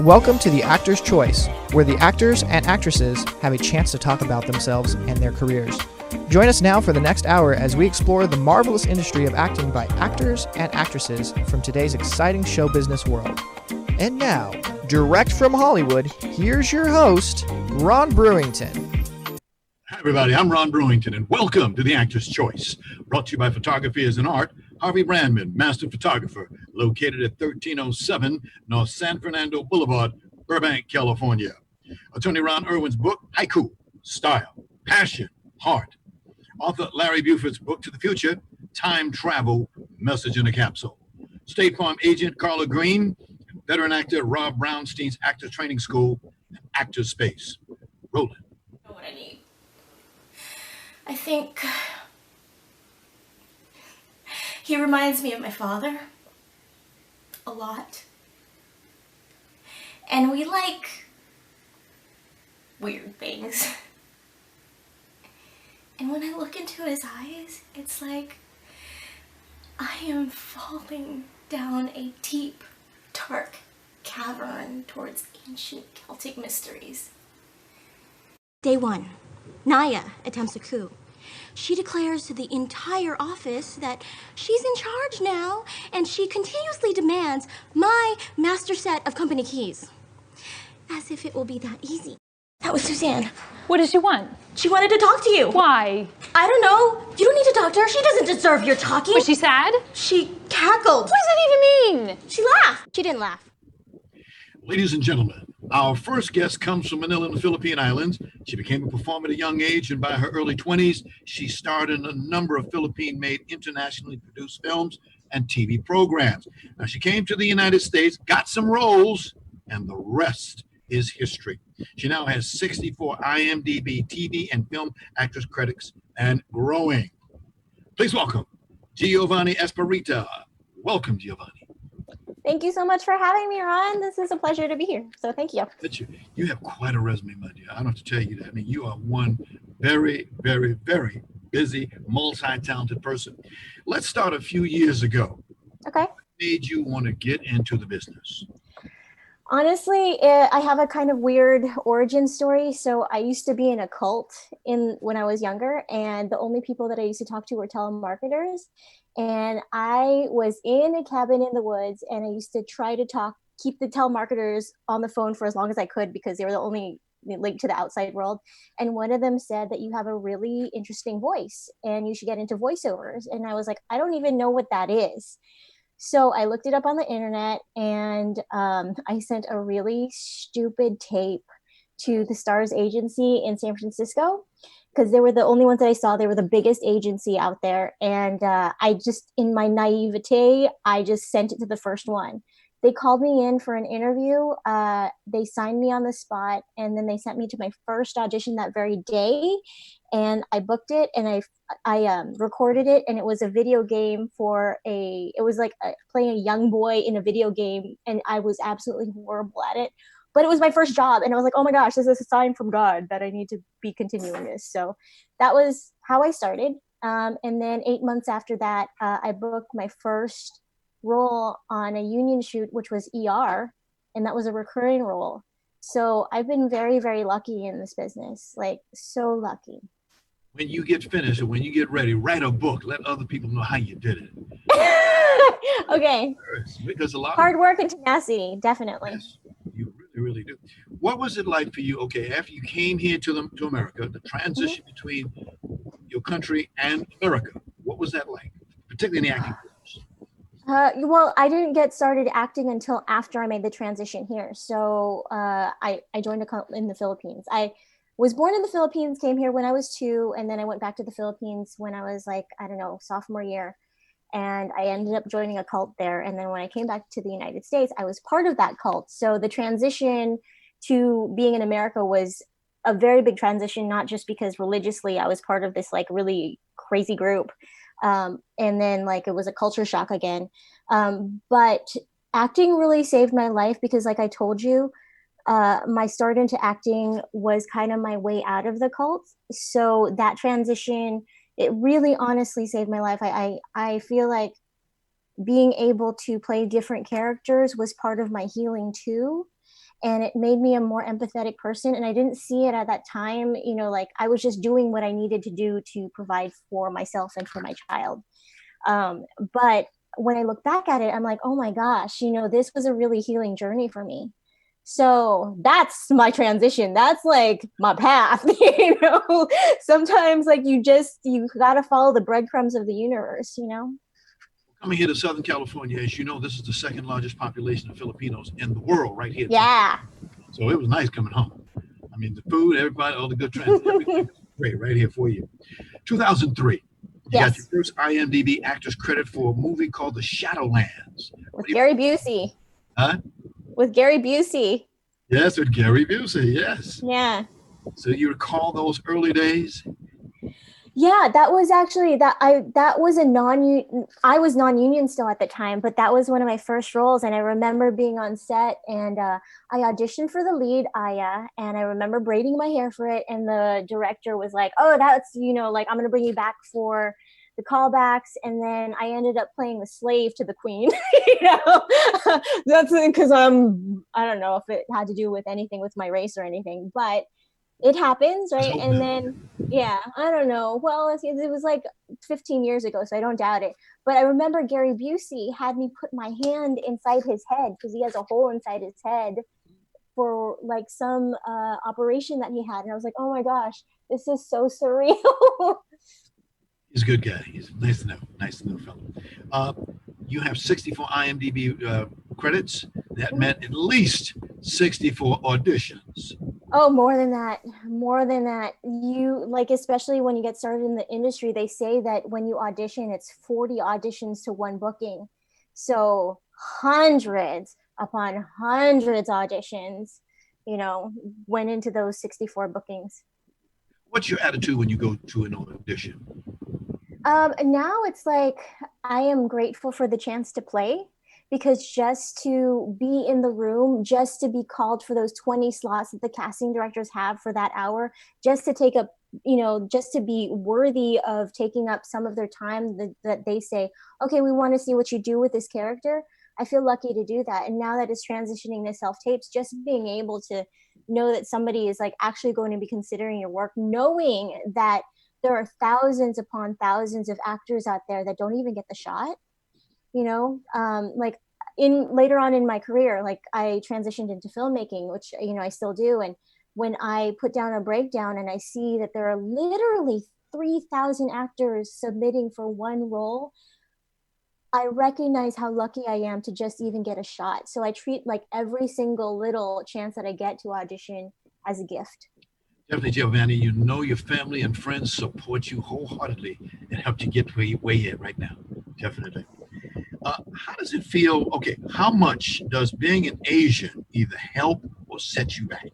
Welcome to The Actor's Choice, where the actors and actresses have a chance to talk about themselves and their careers. Join us now for the next hour as we explore the marvelous industry of acting by actors and actresses from today's exciting show business world. And now, direct from Hollywood, here's your host, Ron Brewington. Hi, everybody. I'm Ron Brewington, and welcome to The Actor's Choice, brought to you by Photography is an Art, Harvey Brandman, Master Photographer, located at 1307 North San Fernando Boulevard, Burbank, California. Attorney Ron Irwin's book, Haiku, Style, Passion, Heart. Author Larry Buford's book to the future, Time Travel, Message in a Capsule. State Farm agent Carla Green, and veteran actor Rob Brownstein's Actor Training School, and Actor Space. Roland. I know what I need. I think he reminds me of my father a lot. And we like weird things. And when I look into his eyes, it's like I am falling down a deep, dark cavern towards ancient Celtic mysteries. Day 1. Naya attempts a coup. She declares to the entire office that she's in charge now, and she continuously demands my master set of company keys. As if it will be that easy. That was Suzanne. What does she want? She wanted to talk to you. Why? I don't know. You don't need to talk to her. She doesn't deserve your talking. Was she sad? She cackled. What does that even mean? She laughed. She didn't laugh. Ladies and gentlemen, our first guest comes from Manila in the Philippine Islands. She became a performer at a young age, and by her early 20s, she starred in a number of Philippine-made, internationally produced films and TV programs. Now, she came to the United States, got some roles, and the rest is history. She now has 64 IMDb TV and film actress credits and growing. Please welcome Giovannie Espiritu. Welcome, Giovannie. Thank you so much for having me, Ron. This is a pleasure to be here. So thank you. You have quite a resume, my dear. I don't have to tell you that. I mean, you are one very, very, very busy, multi-talented person. Let's start a few years ago. Okay. What made you want to get into the business? Honestly, I have a kind of weird origin story. So I used to be in a cult when I was younger, and the only people that I used to talk to were telemarketers. And I was in a cabin in the woods, and I used to try to keep the telemarketers on the phone for as long as I could because they were the only link to the outside world. And one of them said that you have a really interesting voice and you should get into voiceovers. And I was like, I don't even know what that is. So I looked it up on the internet, and I sent a really stupid tape to the Stars agency in San Francisco because they were the only ones that I saw. They were the biggest agency out there. And I just, in my naivete, I just sent it to the first one. They called me in for an interview. They signed me on the spot, and then they sent me to my first audition that very day. And I booked it, and I recorded it, and it was a video game it was like playing a young boy in a video game, and I was absolutely horrible at it. But it was my first job, and I was like, oh my gosh, this is a sign from God that I need to be continuing this. So that was how I started. And then 8 months after that, I booked my first role on a union shoot, which was ER, and that was a recurring role. So I've been very, very lucky in this business, like so lucky. When you get finished or when you get ready, write a book. Let other people know how you did it. Okay. Because a lot hard work and tenacity, definitely. Yes, you really, really do. What was it like for you? Okay, after you came here to America, the transition between your country and America, what was that like, particularly in the acting business? Well, I didn't get started acting until after I made the transition here. So I joined in the Philippines. I was born in the Philippines, came here when I was 2, and then I went back to the Philippines when I was like, I don't know, sophomore year. And I ended up joining a cult there. And then when I came back to the United States, I was part of that cult. So the transition to being in America was a very big transition, not just because religiously I was part of this like really crazy group. And then like it was a culture shock again. But acting really saved my life because like I told you, my start into acting was kind of my way out of the cult. So that transition, it really honestly saved my life. I feel like being able to play different characters was part of my healing too. and it made me a more empathetic person. And I didn't see it at that time, you know, like I was just doing what I needed to do to provide for myself and for my child. But when I look back at it, I'm like, oh my gosh, you know, this was a really healing journey for me. So that's my transition. That's like my path. You know, sometimes like you got to follow the breadcrumbs of the universe, you know? Coming here to Southern California, as you know, this is the second largest population of Filipinos in the world right here. Yeah. So it was nice coming home. I mean, the food, everybody, all the good trends, everything was great right here for you. 2003, you got your first IMDb actors credit for a movie called The Shadowlands. With Gary Busey. Huh? With Gary Busey. Yes, with Gary Busey, yes. Yeah. So you recall those early days? Yeah, that was actually I was non-union still at the time, but that was one of my first roles. And I remember being on set, and I auditioned for the lead, Aya, and I remember braiding my hair for it. And the director was like, oh, that's, you know, like, I'm going to bring you back for the callbacks. And then I ended up playing the slave to the queen. You know, that's because I don't know if it had to do with anything with my race or anything, but it happens, right? And then, yeah, I don't know. Well, it was like 15 years ago, so I don't doubt it. But I remember Gary Busey had me put my hand inside his head because he has a hole inside his head for like some operation that he had. And I was like, oh my gosh, this is so surreal. He's a good guy. He's nice to know fellow. You have 64 IMDb credits. That meant at least 64 auditions. Oh, more than that. You like, especially when you get started in the industry, they say that when you audition, it's 40 auditions to one booking. So hundreds upon hundreds auditions, you know, went into those 64 bookings. What's your attitude when you go to an audition? Now it's like, I am grateful for the chance to play. Because just to be in the room, just to be called for those 20 slots that the casting directors have for that hour, just to take up, you know, just to be worthy of taking up some of their time that they say, okay, we want to see what you do with this character. I feel lucky to do that. And now that it's transitioning to self-tapes, just being able to know that somebody is like actually going to be considering your work, knowing that there are thousands upon thousands of actors out there that don't even get the shot. You know, like later on in my career, like I transitioned into filmmaking, which, you know, I still do. And when I put down a breakdown and I see that there are literally 3,000 actors submitting for one role, I recognize how lucky I am to just even get a shot. So I treat like every single little chance that I get to audition as a gift. Definitely, Giovannie, you know your family and friends support you wholeheartedly and help you get where you're at right now. Definitely. How does it feel? Okay, how much does being an Asian either help or set you back?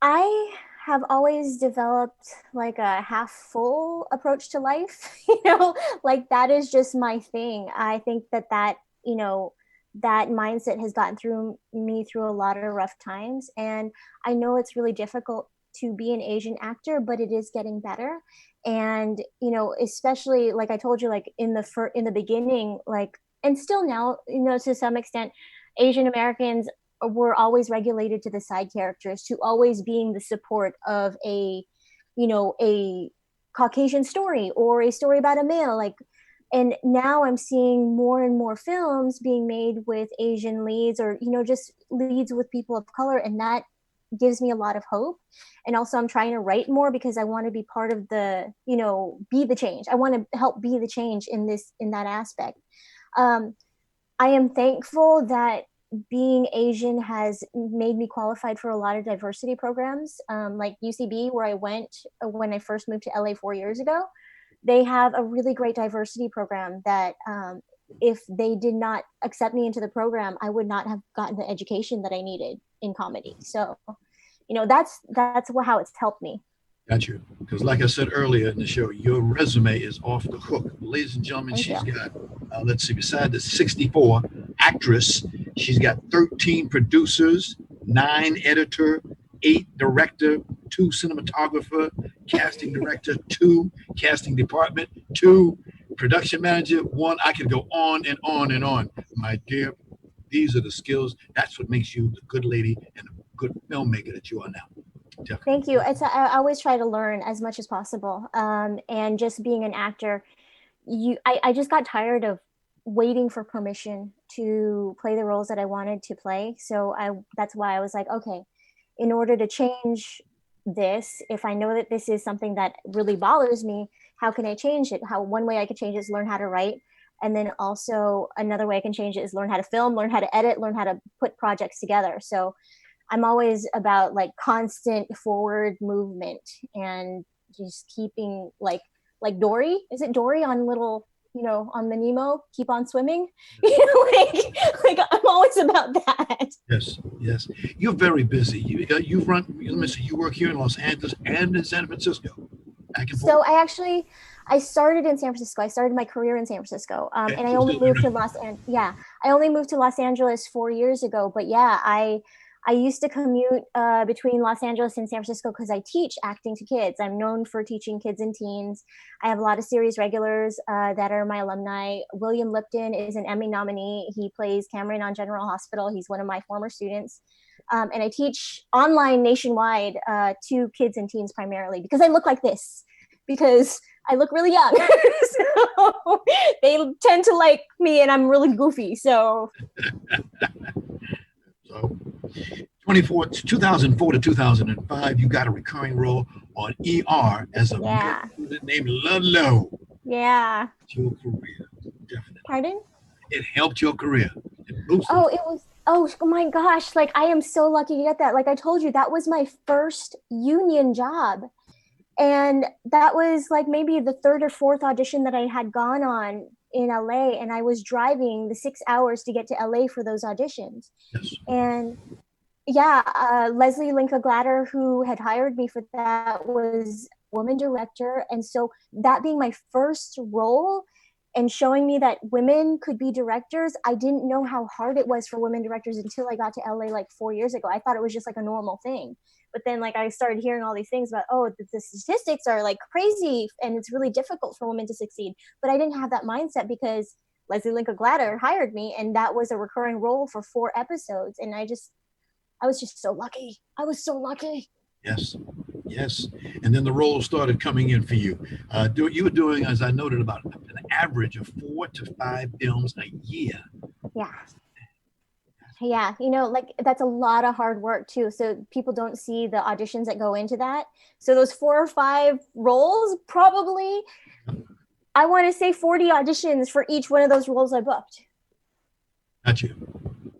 I have always developed like a half full approach to life, you know, like that is just my thing. I think that, you know, that mindset has gotten through me through a lot of rough times. And I know it's really difficult to be an Asian actor, but it is getting better. And, you know, especially like I told you, like in the beginning, like, and still now, you know, to some extent, Asian Americans were always regulated to the side characters, to always being the support of a, you know, a Caucasian story or a story about a male, like. And now I'm seeing more and more films being made with Asian leads, or, you know, just leads with people of color. And that gives me a lot of hope. And also I'm trying to write more because I want to be part of the, you know, be the change. I want to help be the change in that aspect. I am thankful that being Asian has made me qualified for a lot of diversity programs, like UCB, where I went when I first moved to LA 4 years ago. They have a really great diversity program that if they did not accept me into the program, I would not have gotten the education that I needed in comedy. So, you know, that's how it's helped me. Got you. Because like I said earlier in the show, your resume is off the hook. Ladies and gentlemen, she's got, let's see, beside the 64 actress, she's got 13 producers, 9 editor, 8 director, 2 cinematographer, casting director, 2 casting department, 2 production manager, 1. I could go on and on and on. My dear, These are the skills. That's what makes you the good lady and the good filmmaker that you are now. Definitely. Thank you. I always try to learn as much as possible. And just being an actor, I just got tired of waiting for permission to play the roles that I wanted to play. So that's why I was like, okay, in order to change this, if I know that this is something that really bothers me, how can I change it? One way I could change it is learn how to write. And then also another way I can change it is learn how to film, learn how to edit, learn how to put projects together. So I'm always about like constant forward movement and just keeping like Dory. Is it Dory on little, on the Nemo, keep on swimming? Like I'm always about that. Yes, yes. You're very busy. You run. Let me see. You work here in Los Angeles and in San Francisco. Back and So forth. I started in San Francisco. I started my career in San Francisco, and I only moved to I only moved to Los Angeles 4 years ago. But yeah, I used to commute between Los Angeles and San Francisco because I teach acting to kids. I'm known for teaching kids and teens. I have a lot of series regulars that are my alumni. William Lipton is an Emmy nominee. He plays Cameron on General Hospital. He's one of my former students. And I teach online nationwide to kids and teens primarily because I look like this, because I look really young. So they tend to like me and I'm really goofy. So 2004 to 2005, you got a recurring role on ER as a student named Ludlow. Yeah. Your career, definitely. Pardon? It helped your career. Oh my gosh. Like, I am so lucky to get that. Like I told you, that was my first union job. And that was like maybe the third or fourth audition that I had gone on in LA. And I was driving the 6 hours to get to LA for those auditions. Yes. And yeah, Leslie Linka Glatter, who had hired me for that, was woman director. And so that being my first role and showing me that women could be directors, I didn't know how hard it was for women directors until I got to LA like 4 years ago. I thought it was just like a normal thing. But then like I started hearing all these things about, the statistics are like crazy and it's really difficult for women to succeed. But I didn't have that mindset because Leslie Linka Glatter hired me and that was a recurring role for 4 episodes. And I was just so lucky. I was so lucky. Yes. And then the roles started coming in for you. You were doing, as I noted, about an average of 4 to 5 films a year. Yeah. Like that's a lot of hard work too. So people don't see the auditions that go into that. So those 4 or 5 roles, probably, I want to say 40 auditions for each one of those roles I booked. Got you.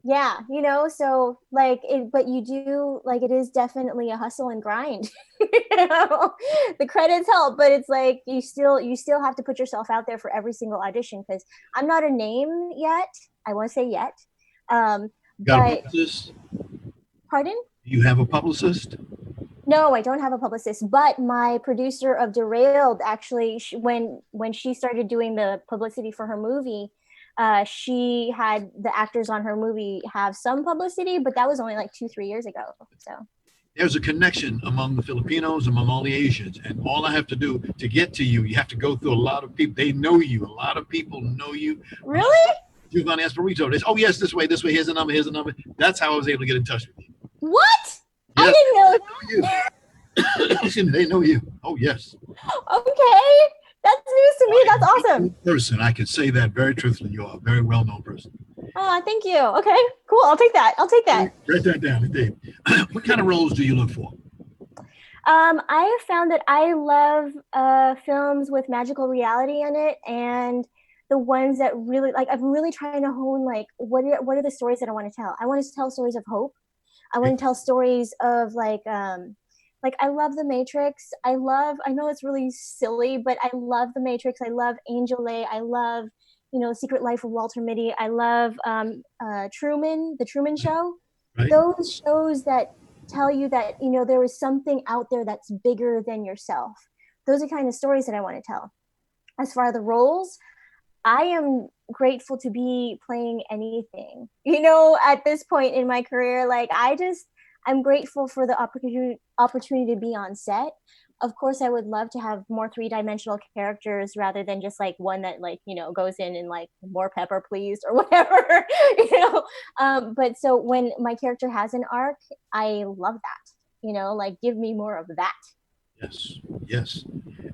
Yeah, so like but you do, like, it is definitely a hustle and grind. The credits help, but it's like you still have to put yourself out there for every single audition because I'm not a name yet. I won't say yet. Got a publicist? Pardon? You have a publicist? No, I don't have a publicist, but my producer of Derailed, actually, when she started doing the publicity for her movie, she had the actors on her movie have some publicity, but that was only like 2-3 years ago. So there's a connection among the Filipinos, among all the Asians, and all I have to do to get to you have to go through a lot of people. They know you. A lot of people know you. Really? Giovannie Espiritu. They say, oh yes, this way. Here's a number. That's how I was able to get in touch with you. What? Yes. I didn't know. They know you. Oh yes. Okay. That's news to me. That's awesome. Person, I can say that very truthfully. You are a very well-known person. Oh, thank you. Okay, cool. I'll take that. Write that down, Dave. What kind of roles do you look for? I have found that I love films with magical reality in it, and the ones that really, like, I'm really trying to hone, like, what are the stories that I want to tell? I want to tell stories of hope. I want to tell stories of like I love The Matrix. I know it's really silly, but I love The Matrix. I love Angel A. I love, Secret Life of Walter Mitty. I love Truman, The Truman Show. Right. Those shows that tell you that, there is something out there that's bigger than yourself. Those are kind of stories that I want to tell. As far as the roles, I am grateful to be playing anything, at this point in my career. Like, I'm grateful for the opportunity to be on set, of course I would love to have more three-dimensional characters rather than just like one that like, goes in and like more pepper please or whatever, but so when my character has an arc, I love that, like give me more of that. Yes, yes.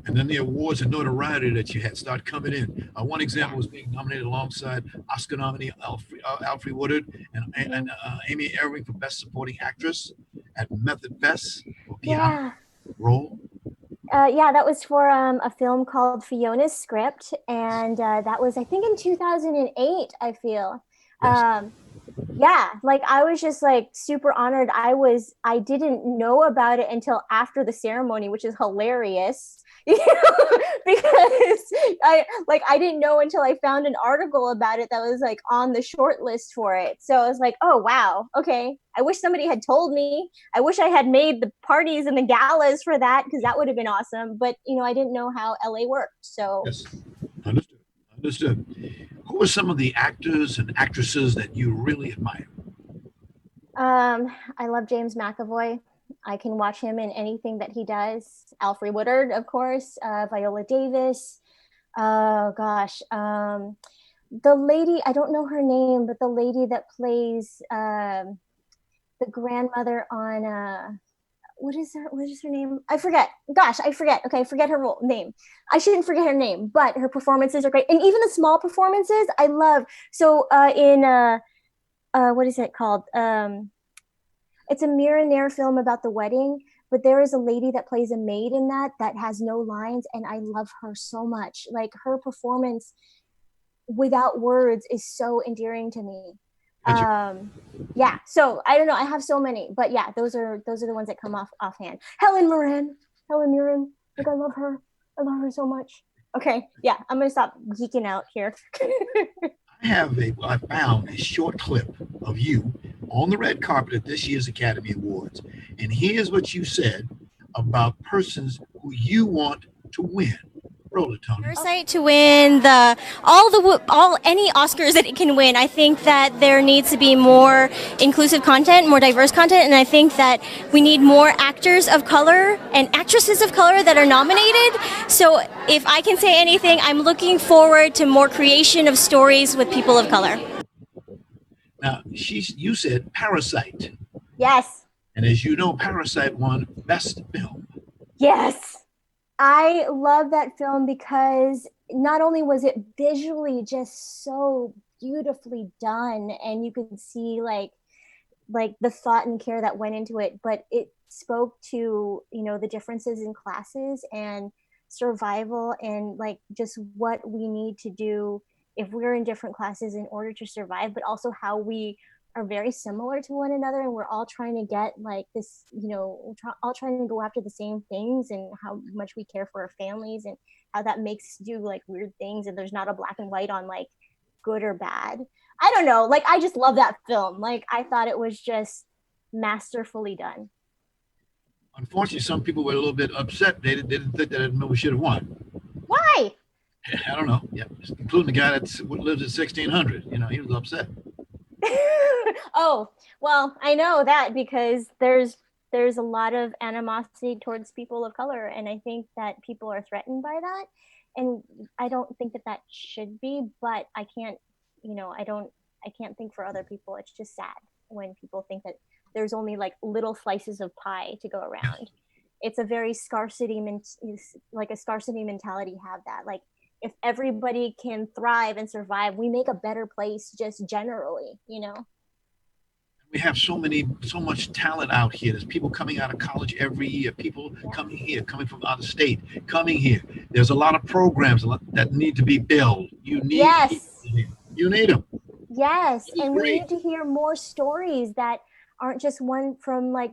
And then the awards and notoriety that you had start coming in. One example was being nominated alongside Oscar nominee Alfre Woodard and Amy Erwin for Best Supporting Actress at Method Fest for Yeah. role. Yeah, that was for a film called Fiona's Script, and that was, I think, in 2008, I feel. Yes. Yeah, like I was just like super honored. I didn't know about it until after the ceremony, which is hilarious. Because I didn't know until I found an article about it that was like on the short list for it. So I was like, oh wow, okay. I wish somebody had told me. I wish I had made the parties and the galas for that, because that would have been awesome. But I didn't know how LA worked. So Yes. Understood. Who are some of the actors and actresses that you really admire? I love James McAvoy. I can watch him in anything that he does. Alfre Woodard, of course. Viola Davis. Oh gosh. The lady, I don't know her name, but the lady that plays the grandmother on what is her name? I forget. Gosh, I forget. Okay, forget her name. I shouldn't forget her name, but her performances are great. And even the small performances, I love. So in what is it called? It's a Mira Nair film about the wedding, but there is a lady that plays a maid in that has no lines, and I love her so much. Like her performance without words is so endearing to me. Yeah, so I don't know, I have so many, but yeah, those are the ones that come offhand. Helen Mirren, like I love her so much. Okay, yeah, I'm gonna stop geeking out here. I found a short clip of you on the red carpet at this year's Academy Awards, and here's what you said about persons who you want to win. Roll it, Tony. Parasite to win any Oscars that it can win. I think that there needs to be more inclusive content, more diverse content, and I think that we need more actors of color and actresses of color that are nominated. So if I can say anything, I'm looking forward to more creation of stories with people of color. Now, you said Parasite. Yes. And as you know, Parasite won Best Film. Yes. I love that film because not only was it visually just so beautifully done, and you could see like the thought and care that went into it, but it spoke to, the differences in classes and survival and like just what we need to do if we're in different classes in order to survive, but also how we are very similar to one another, and we're all trying to get like this, all trying to go after the same things, and how much we care for our families and how that makes us do like weird things, and there's not a black and white on like good or bad. I don't know, like I just love that film. Like I thought it was just masterfully done. Unfortunately, some people were a little bit upset. They didn't think that movie should have won. Why? I don't know. Yeah, including the guy that lives at 1600. He was upset. Oh, well, I know that because there's a lot of animosity towards people of color, and I think that people are threatened by that, and I don't think that should be, but I can't think for other people. It's just sad when people think that there's only like little slices of pie to go around. It's a very scarcity mentality have that. Like if everybody can thrive and survive, we make a better place just generally, We have so much talent out here. There's people coming out of college every year, people coming here, coming from out of state, coming here. There's a lot of programs that need to be built. You need them. Yes, and we need to hear more stories that aren't just one from like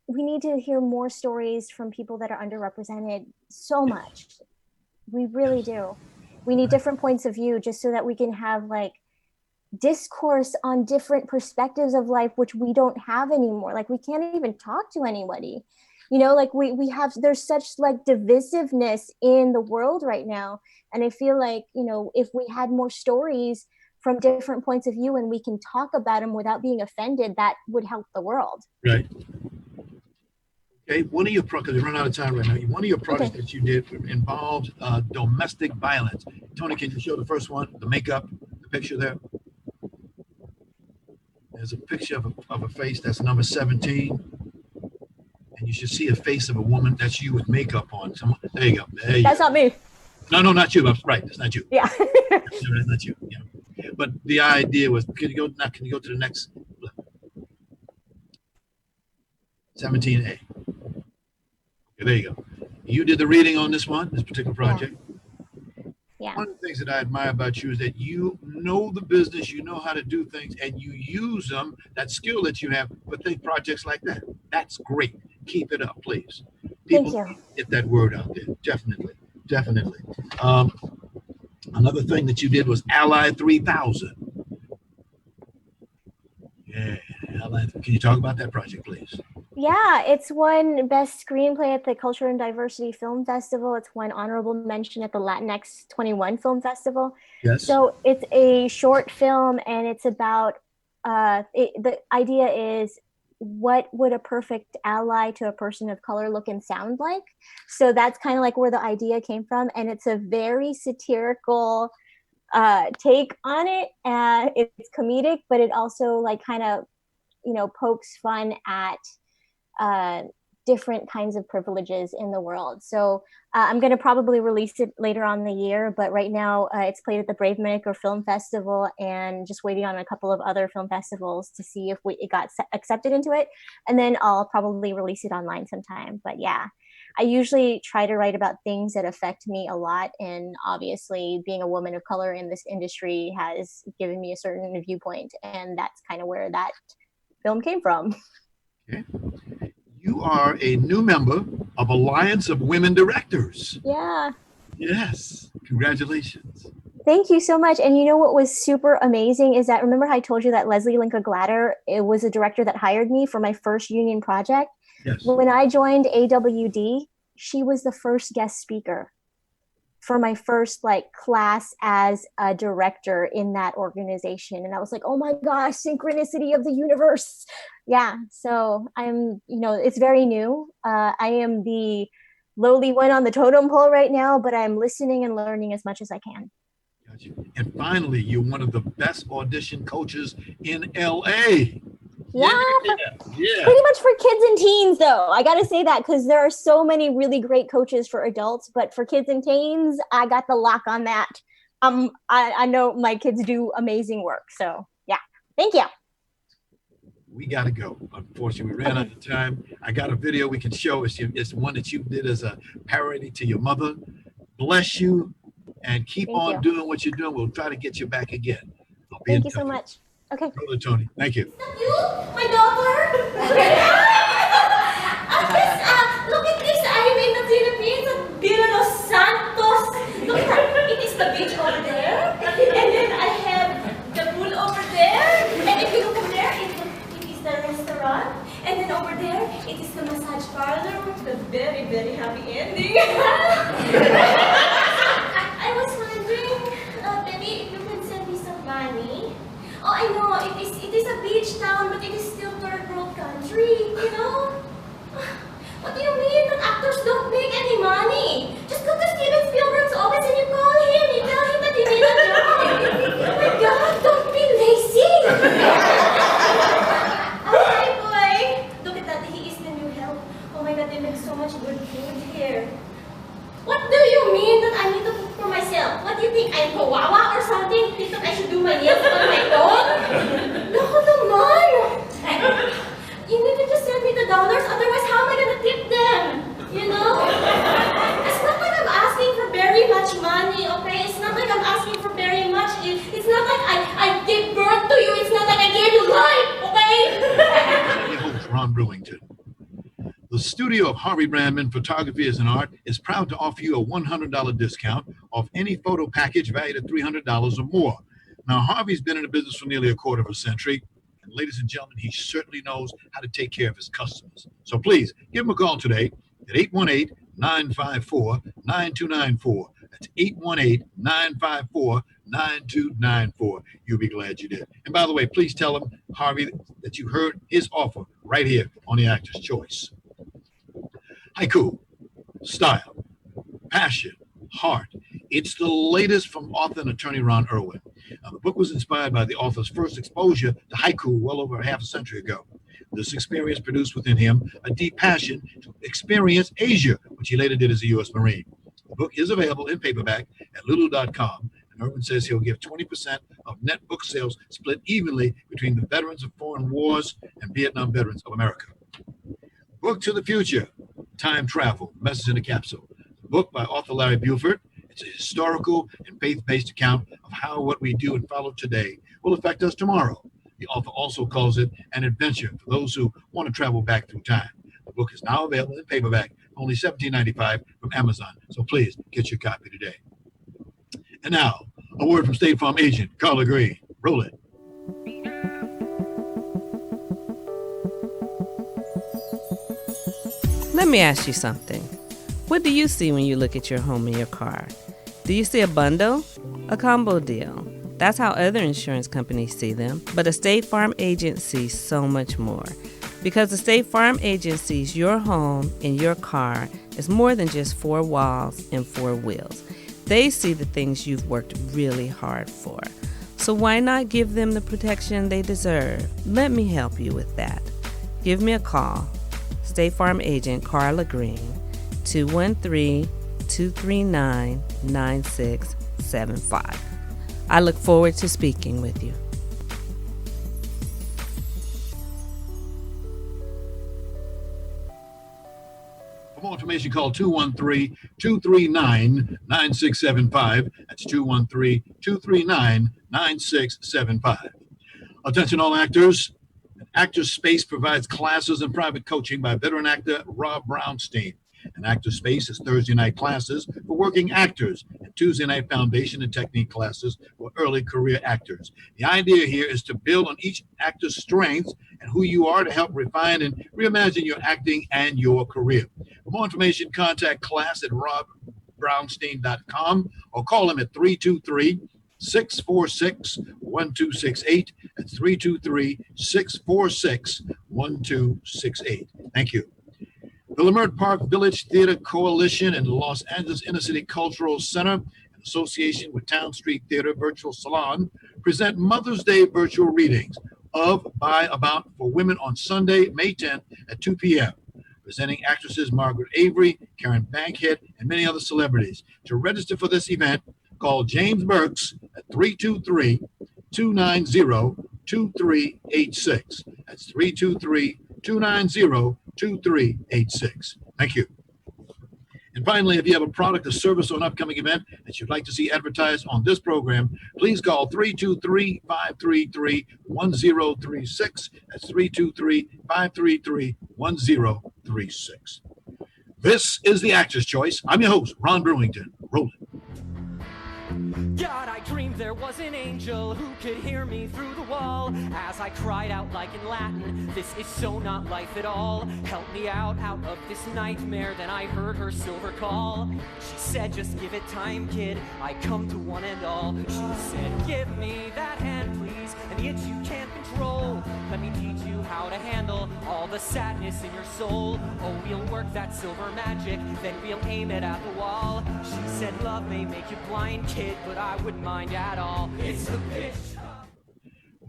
we need to hear more stories from people that are underrepresented so much. We really do. We need different points of view just so that we can have like discourse on different perspectives of life, which we don't have anymore. Like we can't even talk to anybody, like we have, there's such like divisiveness in the world right now. And I feel like, if we had more stories from different points of view and we can talk about them without being offended, that would help the world. Right. Okay, one of your projects, we run out of time right now. One of your projects that you did involved domestic violence. Tony, can you show the first one, the makeup, the picture there? There's a picture of a face that's number 17. And you should see a face of a woman. That's you with makeup on. There you go. That's not me. No, not you. Right, that's not you. Yeah. That's not you. Yeah. But the idea was, can you go to the next 17A? Okay, there you go. You did the reading on this particular project. Yeah. One of the things that I admire about you is that you know the business, you know how to do things, and you use them, that skill that you have, for projects like that. That's great. Keep it up, please. People Thank you. Get that word out there. Definitely. Another thing that you did was Ally 3000. Yeah, Ally. Can you talk about that project, please? Yeah, it's won Best Screenplay at the Culture and Diversity Film Festival. It's won honorable mention at the Latinx 21 Film Festival. Yes. So it's a short film, and it's about, the idea is, what would a perfect ally to a person of color look and sound like? So that's kind of like where the idea came from. And it's a very satirical take on it. It's comedic, but it also like kind of, pokes fun at different kinds of privileges in the world. So I'm going to probably release it later on in the year, but right now it's played at the Brewington Film Festival, and just waiting on a couple of other film festivals to see if it got accepted into it. And then I'll probably release it online sometime. But yeah, I usually try to write about things that affect me a lot. And obviously being a woman of color in this industry has given me a certain viewpoint. And that's kind of where that film came from. Okay. You are a new member of Alliance of Women Directors. Yeah. Yes. Congratulations. Thank you so much. And you know what was super amazing is that, remember how I told you that Leslie Linka Glatter, it was a director that hired me for my first union project? Yes. When I joined AWD, she was the first guest speaker for my first class as a director in that organization. And I was like, oh my gosh, synchronicity of the universe. Yeah. So I'm, it's very new. I am the lowly one on the totem pole right now, but I'm listening and learning as much as I can. Gotcha. And finally, you're one of the best audition coaches in LA. Yeah, yeah. Pretty much for kids and teens, though. I got to say that because there are so many really great coaches for adults, but for kids and teens, I got the lock on that. I know my kids do amazing work. So yeah, thank you. We got to go. Unfortunately, we ran out of time. I got a video we can show. It's one that you did as a parody to your mother. Bless you, and keep on doing what you're doing. We'll try to get you back again. Thank you so much. Okay. Brother Tony, thank you. You, my daughter? Look at this. I am in the Philippines at Villa Los Santos. Look at that. It is the beach over there. And then I have the pool over there. And if you look over there, it is the restaurant. And then over there, it is the massage parlor with the very, very happy ending. I was wondering, baby, if you could send me some money. Oh, I know, it is a beach town, but it is still third world country, What do you mean that actors don't make any money? Just go to Steven Spielberg's office and you call him. You tell him that he made a job. Oh my God, don't be lazy. Okay, boy. Look at that, he is the new help. Oh my God, they make so much good food here. What do you mean that I need to cook for myself? What do you think, I'm kawawa or something? Think that I should do my nails on my own? No, naman! You need to just send me the dollars, otherwise how am I gonna tip them? It's not like I'm asking for very much money, okay? It's not like I'm asking for very much. It's not like I gave birth to you. It's not like I gave you life, okay? Your host, Ron Brewington. The studio of Harvey Brandman Photography is an Art is proud to offer you a $100 discount off any photo package valued at $300 or more. Now, Harvey's been in the business for nearly a quarter of a century. And ladies and gentlemen, he certainly knows how to take care of his customers. So please give him a call today at 818-954-9294. That's 818-954-9294. You'll be glad you did. And by the way, please tell him, Harvey, that you heard his offer right here on the Actor's Choice. haiku, style, passion, heart. It's the latest from author and attorney Ron Irwin. The book was inspired by the author's first exposure to haiku well over half a century ago. This experience produced within him a deep passion to experience Asia, which he later did as a U.S. Marine. The book is available in paperback at lulu.com, and Irwin says he'll give 20% of net book sales split evenly between the veterans of foreign wars and Vietnam veterans of America. Book to the Future, Time Travel, Message in a Capsule. The book by author Larry Buford. It's a historical and faith-based account of how what we do and follow today will affect us tomorrow. The author also calls it an adventure for those who want to travel back through time. The book is now available in paperback, only $17.95 from Amazon, so please get your copy today. And now, a word from State Farm agent Carla Green. Roll it. Let me ask you something. What do you see when you look at your home and your car? Do you see a bundle? A combo deal? That's how other insurance companies see them, but a State Farm agent sees so much more. Because the State Farm agent sees your home and your car as more than just four walls and four wheels. They see the things you've worked really hard for. So why not give them the protection they deserve? Let me help you with that. Give me a call. State Farm agent Carla Green, 213-239-9675. I look forward to speaking with you. For more information, call 213-239-9675. That's 213-239-9675. Attention all actors. Actors Space provides classes and private coaching by veteran actor Rob Brownstein. And Actors Space is Thursday night classes for working actors and Tuesday night foundation and technique classes for early career actors. The idea here is to build on each actor's strengths and who you are to help refine and reimagine your acting and your career. For more information, contact class at robbrownstein.com or call him at 323-646-1268. That's 323-646-1268. Thank you. The Leimert Park Village Theater Coalition and the Los Angeles Inner City Cultural Center, in association with Town Street Theater Virtual Salon, present Mother's Day virtual readings of, by, about for women on Sunday, May 10th at 2 p.m. Presenting actresses Margaret Avery, Karen Bankhead, and many other celebrities. To register for this event, call James Burks at 323-290-2386. That's 323-290-2386. Thank you. And finally, if you have a product or service or an upcoming event that you'd like to see advertised on this program, please call 323-533-1036. That's 323-533-1036. This is The Actor's Choice. I'm your host, Ron Brewington. Roll it. God, I dreamed there was an angel who could hear me through the wall as I cried out like in Latin, this is so not life at all. Help me out of this nightmare. Then I heard her silver call. She said, just give it time, kid. I come to one and all. She said, give me that hand, please, and the itch you can't control. Let me teach you how to handle all the sadness in your soul. Oh, we'll work that silver magic, then we'll aim it at the wall. She said, love may make you blind, kid, but I wouldn't mind at all. It's the pitch.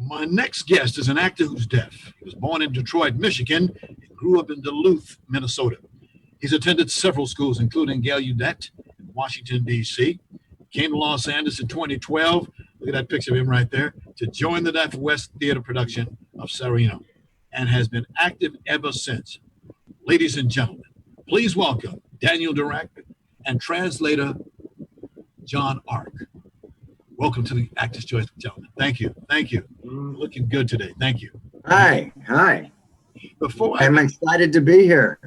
My next guest is an actor who's deaf. He was born in Detroit, Michigan, and grew up in Duluth, Minnesota. He's attended several schools, including Gallaudet in Washington, D.C. Came to Los Angeles in 2012. Look at that picture of him right there, to join the Deaf West Theater production of Sereno, and has been active ever since. Ladies and gentlemen, please welcome Daniel Durant and translator John Arce. Welcome to the Actor's Choice, gentlemen. Thank you. Thank you. Looking good today. Thank you. Hi. I'm excited to be here.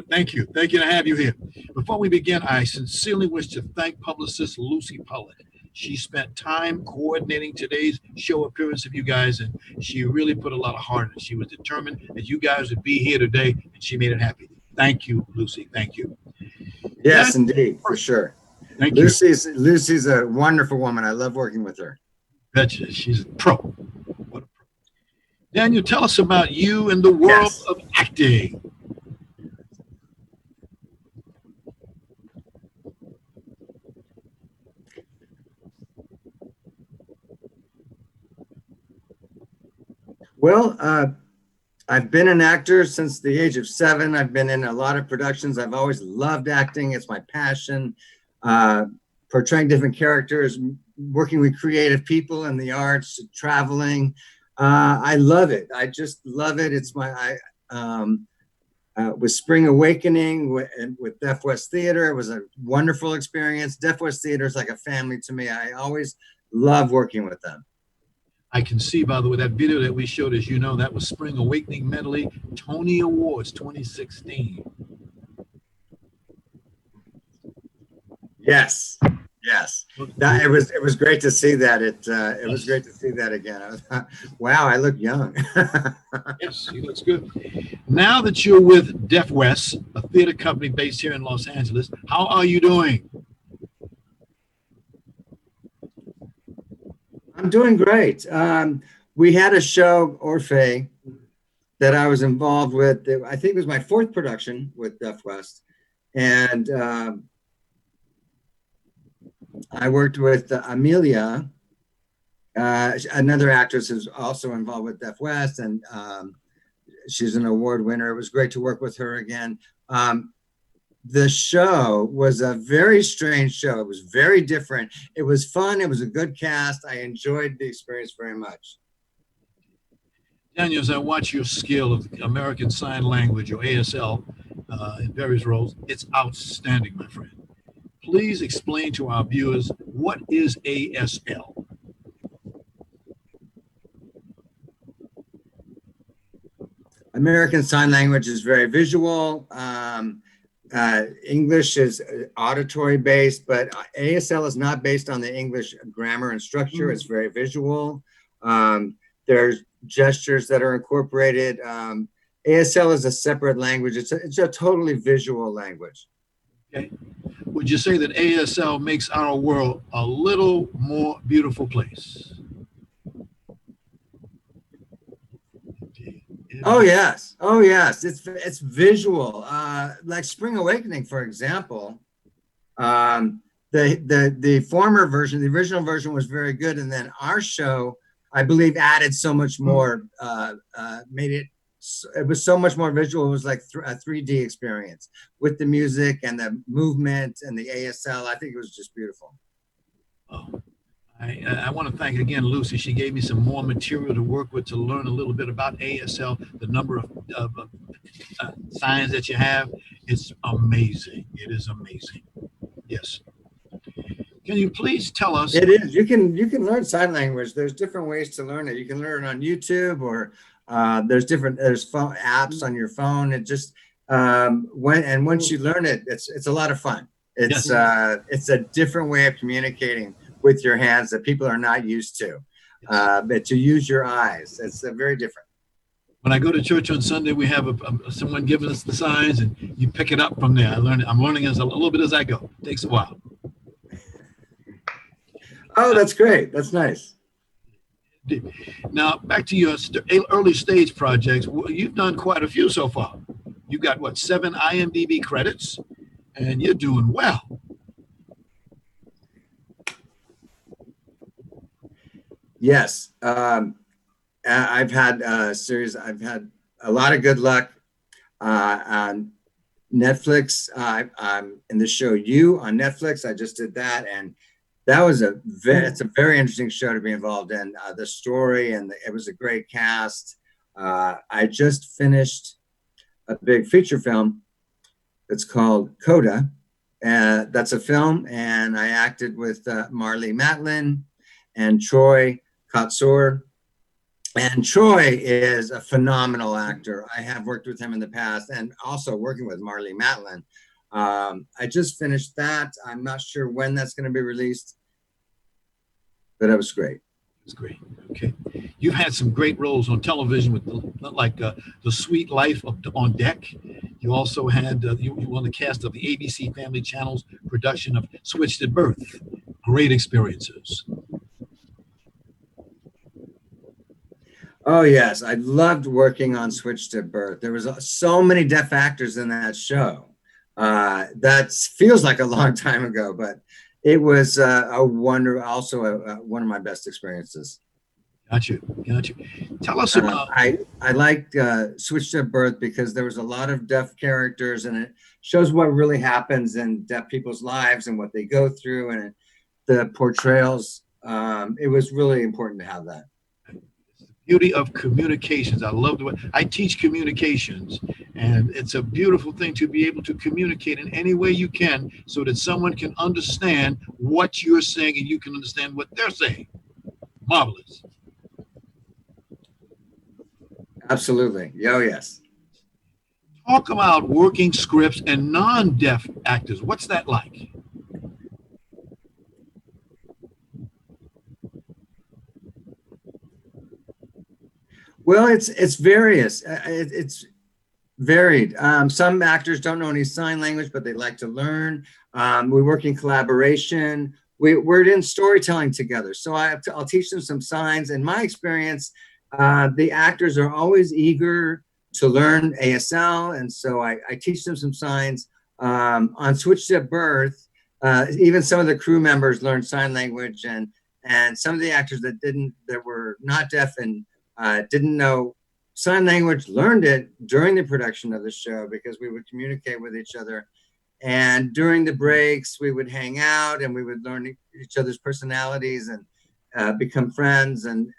Thank you. Thank you to have you here. Before we begin, I sincerely wish to thank publicist Lucy Pollock. She spent time coordinating today's show appearance of you guys, and she really put a lot of heart in it. She was determined that you guys would be here today, and she made it happen. Thank you, Lucy. Thank you. Yes, indeed, for sure. Thank Lucy's a wonderful woman. I love working with her. Betcha. She's a pro. What a pro. Daniel, tell us about you and the world of acting. Well, I've been an actor since the age of 7. I've been in a lot of productions. I've always loved acting. It's my passion. Portraying different characters, working with creative people in the arts, traveling. I love it. I just love it. It's with Spring Awakening with Deaf West Theater. It was a wonderful experience. Deaf West Theater is like a family to me. I always love working with them. I can see, by the way, that video that we showed, as you know, that was Spring Awakening Medley, Tony Awards 2016. Yes, yes. It was great to see that. It was great to see that again. Wow, I look young. Yes, he looks good. Now that you're with Deaf West, a theater company based here in Los Angeles, how are you doing? I'm doing great. We had a show, Orphe, that I was involved with. I think it was my 4th production with Deaf West. And I worked with Amelia, another actress who's also involved with Deaf West, and she's an award winner. It was great to work with her again. The show was a very strange show. It was very different. It was fun. It was a good cast. I enjoyed the experience very much. Daniel, as I watch your skill of American Sign Language, or ASL, in various roles, it's outstanding, my friend. Please explain to our viewers, what is ASL? American Sign Language is very visual. English is auditory based, but ASL is not based on the English grammar and structure. It's very visual. There's gestures that are incorporated. ASL is a separate language. It's a totally visual language. Okay. Would you say that ASL makes our world a little more beautiful place? Oh yes, oh yes. It's visual. Like Spring Awakening, for example. The former version, the original version, was very good, and then our show, I believe, added so much more. Made it. It was so much more visual. It was like a 3D experience with the music and the movement and the ASL. I think it was just beautiful. Oh. I want to thank again Lucy. She gave me some more material to work with to learn a little bit about ASL, the number of signs that you have. It's amazing. It is amazing. Yes. Can you please tell us? It is. You can learn sign language. There's different ways to learn it. You can learn it on YouTube, or there's phone apps on your phone. It just once you learn it, it's a lot of fun. It's a different way of communicating with your hands that people are not used to. But to use your eyes, it's very different. When I go to church on Sunday, we have someone giving us the signs, and you pick it up from there. I'm learning as a little bit as I go. It takes a while. Oh, that's great. That's nice. Now, back to your early stage projects. You've done quite a few so far. You got, what, 7 IMDb credits? And you're doing well. Yes. I've had a series. I've had a lot of good luck on Netflix. I'm in the show You on Netflix. I just did that, and that was it's a very interesting show to be involved in. The story, and it was a great cast. I just finished a big feature film. It's called Coda. That's a film, and I acted with Marlee Matlin and Troy Kotsur. And Troy is a phenomenal actor. I have worked with him in the past, and also working with Marlee Matlin. I just finished that. I'm not sure when that's going to be released, but it was great. It's great. Okay. You've had some great roles on television with The Sweet Life on Deck. You also had, you were on the cast of the ABC Family Channel's production of Switched at Birth. Great experiences. Oh, yes. I loved working on Switched at Birth. There was so many deaf actors in that show. That feels like a long time ago, but it was one of my best experiences. Got you. Got you. Tell us about. I liked Switch to Birth because there was a lot of deaf characters, and it shows what really happens in deaf people's lives and what they go through, and the portrayals. It was really important to have that. Beauty of communications. I love the way I teach communications, and it's a beautiful thing to be able to communicate in any way you can so that someone can understand what you're saying and you can understand what they're saying. Marvelous. Absolutely. Oh, yes. Talk about working scripts and non-deaf actors. What's that like? Well, it's various. It's varied. Some actors don't know any sign language, but they like to learn. We work in collaboration. We're in storytelling together. So I'll teach them some signs. In my experience, the actors are always eager to learn ASL. And so I teach them some signs. On Switch to Birth, even some of the crew members learned sign language, and some of the actors that were not deaf and didn't know sign language learned it during the production of the show because we would communicate with each other. And during the breaks, we would hang out and we would learn each other's personalities and become friends. And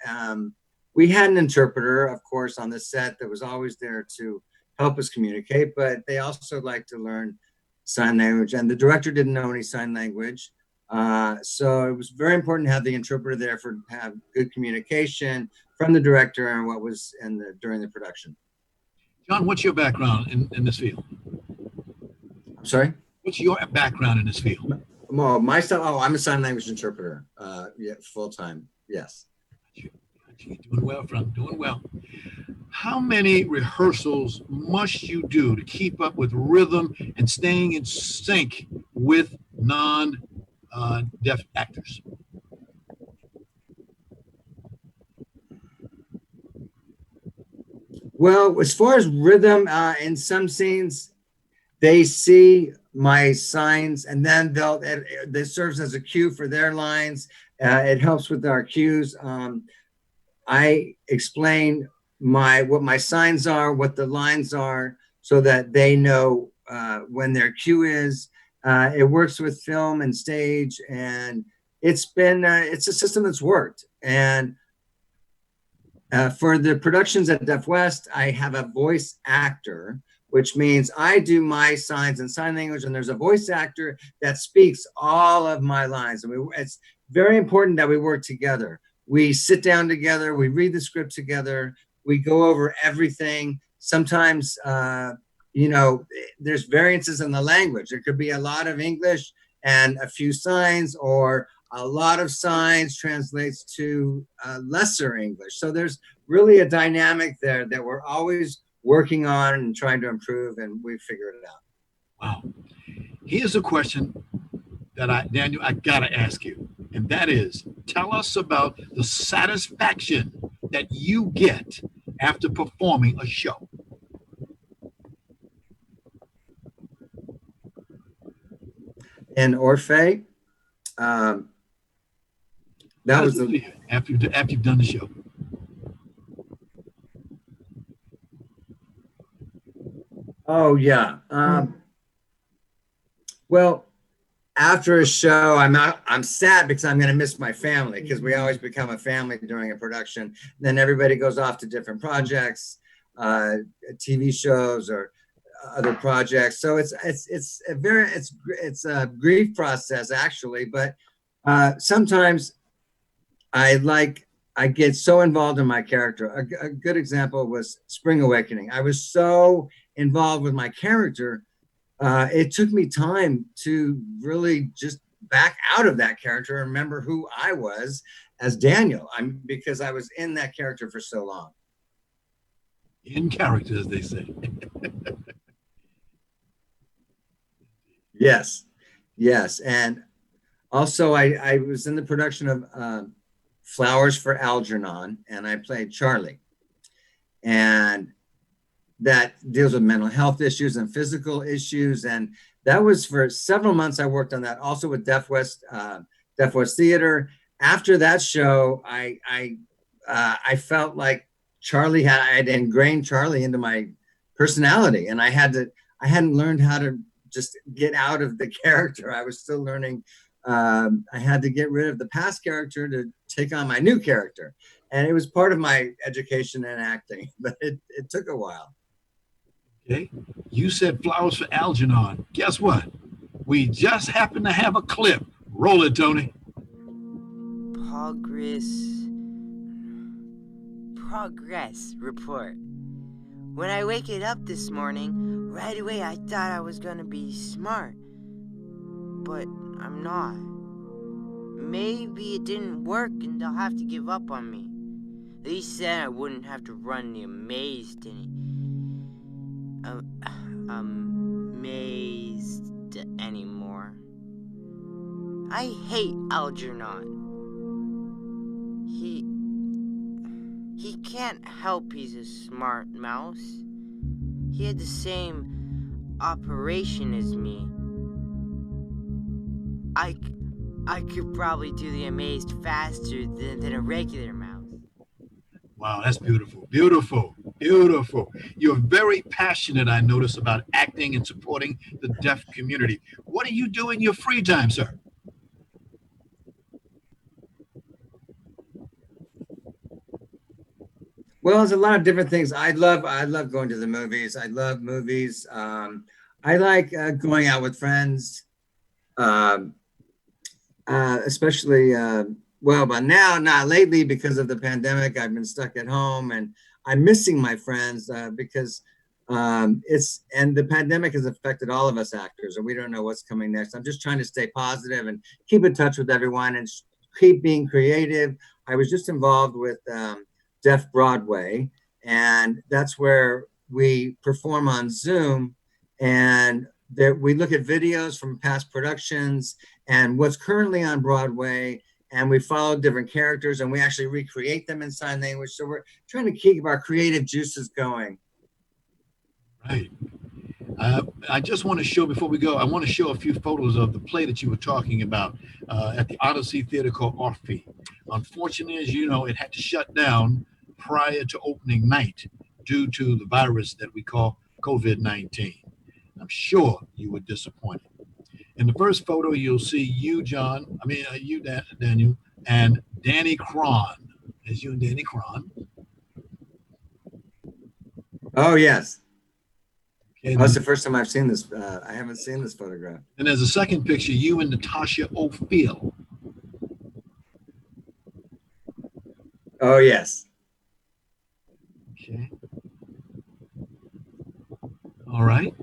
we had an interpreter, of course, on the set that was always there to help us communicate, but they also like to learn sign language. And the director didn't know any sign language. So it was very important to have the interpreter there to have good communication from the director and what was during the production. John, what's your background in this field? I'm sorry? What's your background in this field? I'm a sign language interpreter, full time, yes. You're doing well, friend, doing well. How many rehearsals must you do to keep up with rhythm and staying in sync with non-deaf actors? Well, as far as rhythm, in some scenes, they see my signs and then this serves as a cue for their lines. It helps with our cues. I explain what my signs are, what the lines are, so that they know when their cue is. It works with film and stage, and it's a system that's worked. And for the productions at Deaf West, I have a voice actor, which means I do my signs and sign language, and there's a voice actor that speaks all of my lines. And it's very important that we work together. We sit down together, we read the script together, we go over everything. Sometimes, there's variances in the language. There could be a lot of English and a few signs, or a lot of signs translates to lesser English. So there's really a dynamic there that we're always working on and trying to improve, and we figured it out. Wow. Here's a question that Daniel, I gotta ask you, and that is, tell us about the satisfaction that you get after performing a show. In Orphe, that was after you've done the show. Oh yeah. Well, after a show, I'm sad because I'm going to miss my family, because we always become a family during a production. Then everybody goes off to different projects, TV shows or other projects. So it's a grief process actually. But sometimes I get so involved in my character. A good example was Spring Awakening. I was so involved with my character. It took me time to really just back out of that character and remember who I was as Daniel. Because I was in that character for so long. In character, as they say. Yes. And also I was in the production of Flowers for Algernon, and I played Charlie. And that deals with mental health issues and physical issues. And that was for several months. I worked on that also with Deaf West Theater. After that show, I I felt like I had ingrained Charlie into my personality, and I hadn't learned how to just get out of the character. I was still learning. I had to get rid of the past character to take on my new character. And it was part of my education in acting, but it took a while. Okay. You said flowers for Algernon. Guess what? We just happen to have a clip. Roll it, Tony. Progress report. When I wake it up this morning, right away I thought I was gonna be smart. But I'm not. Maybe it didn't work and they'll have to give up on me. They said I wouldn't have to run the amazed anymore. I hate Algernon. He can't help he's a smart mouse. He had the same operation as me. I could probably do the amazed faster than a regular mouse. Wow, that's beautiful. Beautiful. Beautiful. You're very passionate, I notice, about acting and supporting the deaf community. What do you do in your free time, sir? Well, there's a lot of different things. I love going to the movies. I love movies. I like going out with friends, especially, but now, not lately because of the pandemic. I've been stuck at home and I'm missing my friends because and the pandemic has affected all of us actors and we don't know what's coming next. I'm just trying to stay positive and keep in touch with everyone and keep being creative. I was just involved with Deaf Broadway, and that's where we perform on Zoom, and we look at videos from past productions and what's currently on Broadway, and we follow different characters and we actually recreate them in sign language. So we're trying to keep our creative juices going. Right. I just want to show, before we go, I want to show a few photos of the play that you were talking about at the Odyssey Theater called Arce. Unfortunately, as you know, it had to shut down prior to opening night due to the virus that we call COVID-19. I'm sure you were disappointed. In the first photo, you'll see you, Daniel, and Danny Cron. As you and Danny Cron. Oh, yes. Okay, that's the first time I've seen this. I haven't seen this photograph. And there's a second picture, you and Natasha O'Feel. Oh, yes. Okay. All right.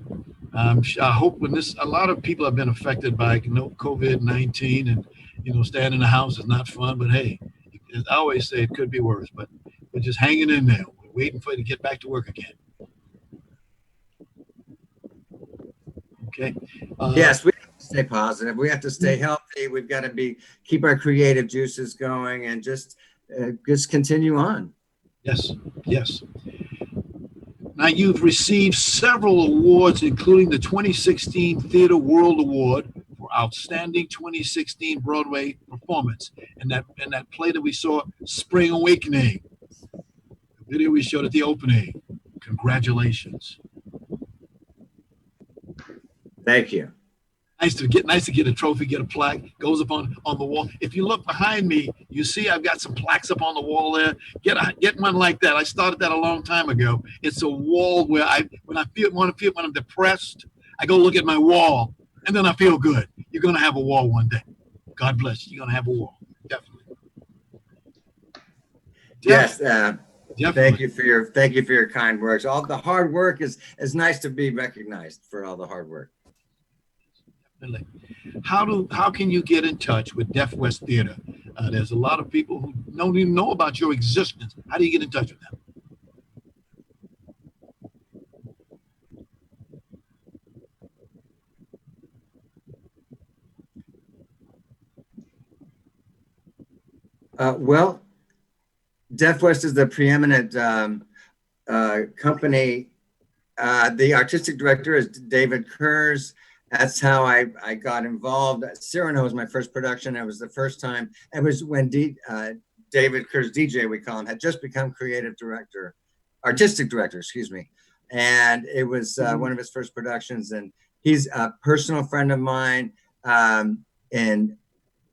I hope a lot of people have been affected by COVID-19 and, staying in the house is not fun, but hey, as I always say, it could be worse, but we're just hanging in there. We're waiting for it to get back to work again. Okay. Yes, we have to stay positive. We have to stay healthy. We've got to keep our creative juices going and just continue on. Yes, yes. Now, you've received several awards, including the 2016 Theater World Award for Outstanding 2016 Broadway Performance, and that play that we saw, Spring Awakening, the video we showed at the opening. Congratulations. Thank you. Nice to get a trophy, get a plaque, goes up on the wall. If you look behind me, you see I've got some plaques up on the wall there. Get one like that. I started that a long time ago. It's a wall where when I'm depressed, I go look at my wall and then I feel good. You're gonna have a wall one day. God bless you. You're gonna have a wall. Definitely. Yes. Definitely. Thank you for your kind words. All the hard work is nice to be recognized for all the hard work. How can you get in touch with Deaf West Theater? There's a lot of people who don't even know about your existence. How do you get in touch with them? Well, Deaf West is the preeminent company. The artistic director is David Kurz. That's how I got involved. Cyrano was my first production. It was the first time. It was when David Kurz, DJ, we call him, had just become artistic director, excuse me. And it was one of his first productions. And he's a personal friend of mine. And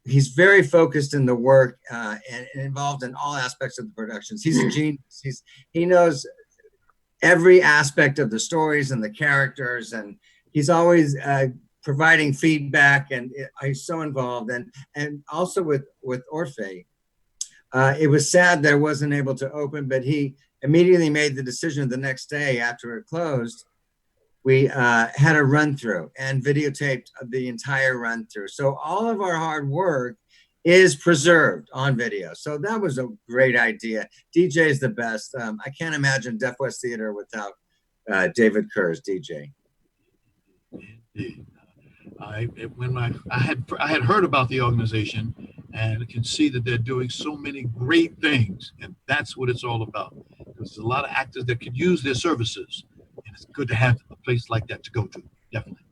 he's very focused in the work and involved in all aspects of the productions. He's a genius. He knows every aspect of the stories and the characters, and he's always providing feedback, and he's so involved. And also with Orfe, it was sad that it wasn't able to open, but he immediately made the decision the next day after it closed. We had a run through and videotaped the entire run through. So all of our hard work is preserved on video. So that was a great idea. DJ is the best. I can't imagine Deaf West Theater without David Kurz, DJ. Indeed. I had heard about the organization, and I can see that they're doing so many great things, and that's what it's all about. There's a lot of actors that could use their services, and it's good to have a place like that to go to. Definitely.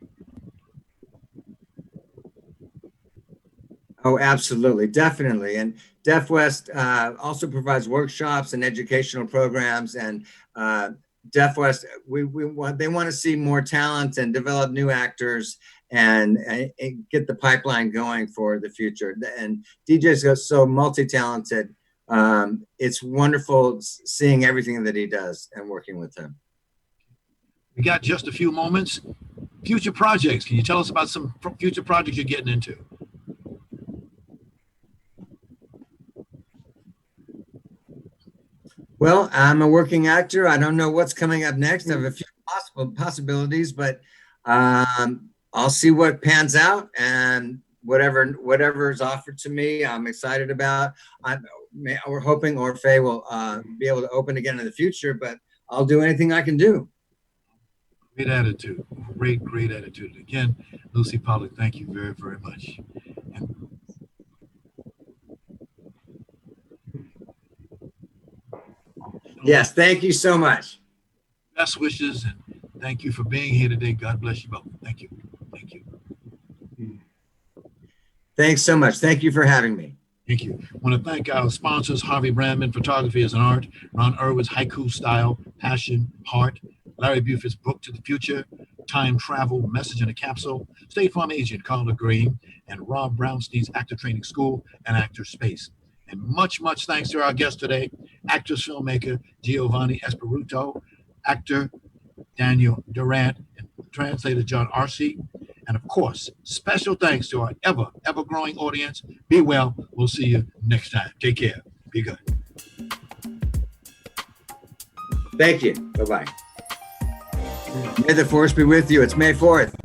Oh, absolutely, definitely. And Deaf West also provides workshops and educational programs. And Deaf West, they want to see more talent and develop new actors and get the pipeline going for the future. And DJ's so multi-talented. It's wonderful seeing everything that he does and working with him. We got just a few moments. Future projects. Can you tell us about some future projects you're getting into? Well, I'm a working actor. I don't know what's coming up next. I have a few possibilities, but I'll see what pans out, and whatever is offered to me, I'm excited about. We're hoping Orfe will be able to open again in the future, but I'll do anything I can do. Great attitude. Great attitude. Again, Lucy Pollock, thank you very, very much. Yes, thank you so much. Best wishes, and thank you for being here today. God bless you both. Thank you. Thank you. Thanks so much. Thank you for having me. Thank you. I want to thank our sponsors, Harvey Brandman, Photography is an Art, Ron Irwin's Haiku Style, Passion, Heart, Larry Buford's Book to the Future, Time Travel, Message in a Capsule, State Farm Agent Carla Green, and Rob Brownstein's Actor Training School and Actor Space. And much, much thanks to our guest today, actress, filmmaker Giovannie Espiritu, actor Daniel Durant, and translator John Arce. And of course, special thanks to our ever growing audience. Be well. We'll see you next time. Take care. Be good. Thank you. Bye-bye. May the force be with you. It's May 4th.